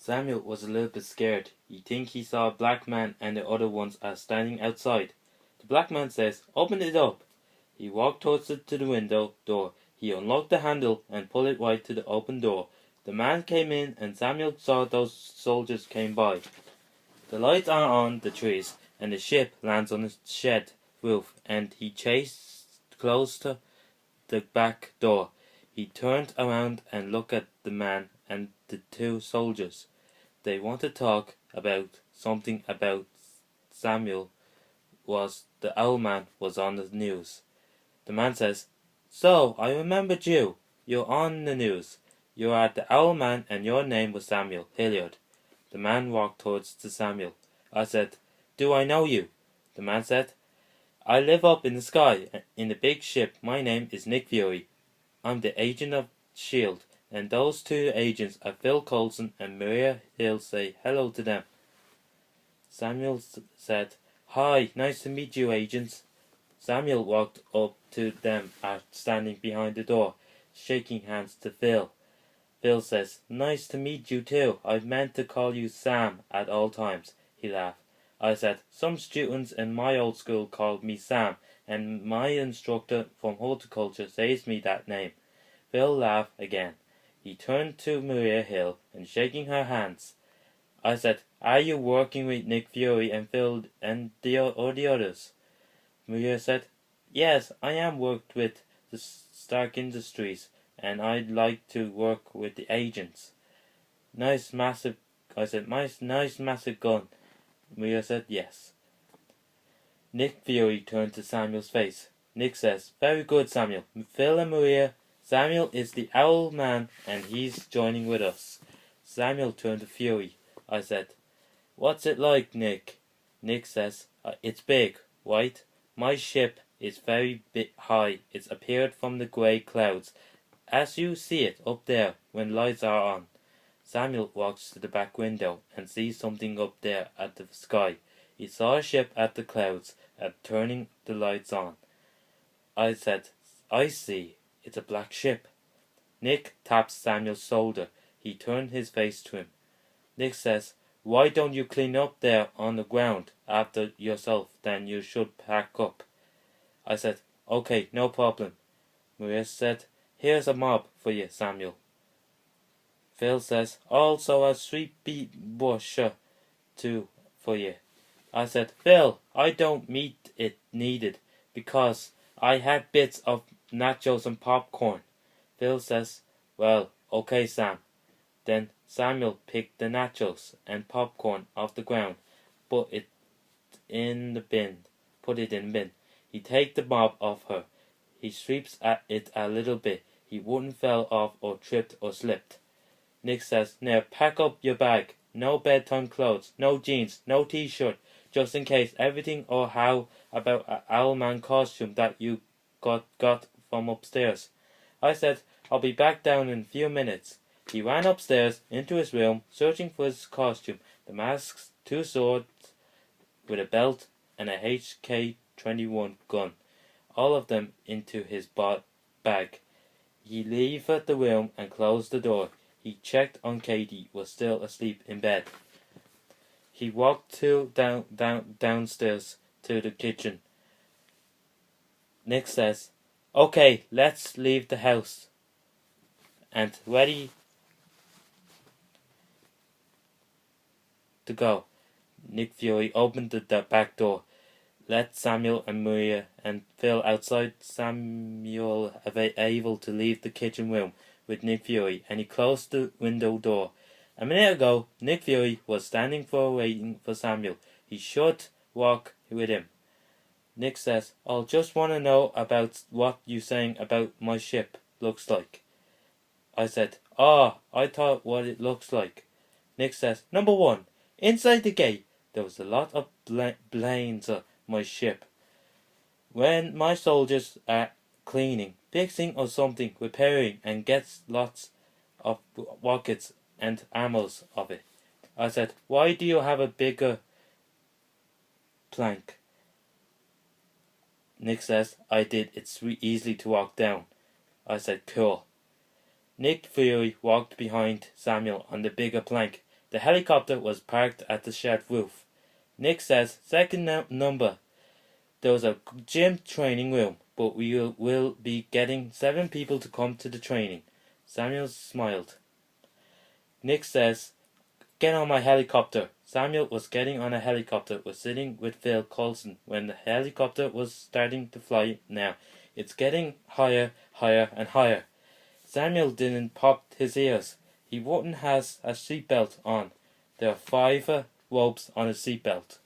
Samuel was a little bit scared. He think he saw a black man and the other ones are standing outside. The black man says, "Open it up." He walked towards to the window door. He unlocked the handle and pulled it right to the open door. The man came in and Samuel saw those soldiers came by. The lights are on the trees and the ship lands on the shed roof and he chased close to the back door. He turned around and looked at the man and the two soldiers. They want to talk about something about Samuel the Owlman was on the news. The man says, "So, I remembered you. You're on the news. You are the Owlman and your name was Samuel Hilliard." The man walked towards to Samuel. I said, "Do I know you?" The man said, "I live up in the sky, in the big ship. My name is Nick Fury. I'm the agent of S.H.I.E.L.D. and those two agents are Phil Coulson and Maria Hill. Say hello to them." Samuel said, "Hi, nice to meet you, agents." Samuel walked up to them standing behind the door, shaking hands to Phil. Phil says, "Nice to meet you too. I've meant to call you Sam at all times." He laughed. I said, "Some students in my old school called me Sam, and my instructor from horticulture says me that name." Phil laughed again. He turned to Maria Hill and shaking her hands. I said, "Are you working with Nick Fury and Phil and the others?" Maria said, "Yes, I am worked with the Stark Industries, and I'd like to work with the agents." Nice massive gun. Maria said, "Yes." Nick Fury turned to Samuel's face. Nick says, "Very good, Samuel. Phil and Maria, Samuel is the Owl Man, and he's joining with us." Samuel turned to Fury. I said, "What's it like, Nick?" Nick says, "It's big, right? My ship is very high. It's appeared from the grey clouds, as you see it up there when lights are on." Samuel walks to the back window and sees something up there at the sky. He saw a ship at the clouds turning the lights on. I said, "I see. It's a black ship." Nick taps Samuel's shoulder. He turned his face to him. Nick says, "Why don't you clean up there on the ground after yourself? Then you should pack up." I said, "Okay, no problem." Maria said, "Here's a mop for you, Samuel." Phil says, "Also a sweepy washer too for you." I said, "Phil, I don't meet it needed because I had bits of nachos and popcorn." Phil says, "Well, okay, Sam." Then Samuel picked the nachos and popcorn off the ground, put it in the bin. He take the mop off her. He sweeps at it a little bit. He wouldn't fell off or tripped or slipped. Nick says, "Now pack up your bag. No bedtime clothes, no jeans, no t-shirt, just in case everything. Or how about an Owlman costume that you got from upstairs?" I said, "I'll be back down in a few minutes." He ran upstairs into his room, searching for his costume, the masks, 2 swords with a belt, and a HK-21 gun, all of them into his bag. He left the room and closed the door. He checked on Katie, was still asleep in bed. He walked downstairs to the kitchen. Nick says, "Okay, let's leave the house." And ready to go. Nick Fury opened the back door, let Samuel and Maria and Phil outside. Samuel able to leave the kitchen room with Nick Fury, and he closed the window door. A minute ago, Nick Fury was standing waiting for Samuel. He should walk with him. Nick says, "I'll just want to know about what you saying about my ship looks like." I said, I thought what it looks like." Nick says, "Number 1, inside the gate, there was a lot of planes on my ship. When my soldiers are cleaning, fixing or something, repairing, and gets lots of rockets and ammos of it." I said, "Why do you have a bigger plank?" Nick says, "I did. It's easy to walk down." I said, "Cool." Nick Fury walked behind Samuel on the bigger plank. The helicopter was parked at the shed roof. Nick says, second number. There was a gym training room, but we will be getting 7 people to come to the training. Samuel smiled. Nick says, get on my helicopter. Samuel was getting on a helicopter, was sitting with Phil Coulson when the helicopter was starting to fly now. It's getting higher, higher and higher. Samuel didn't pop his ears. He wouldn't has a seatbelt on. There are 5 ropes on his seatbelt.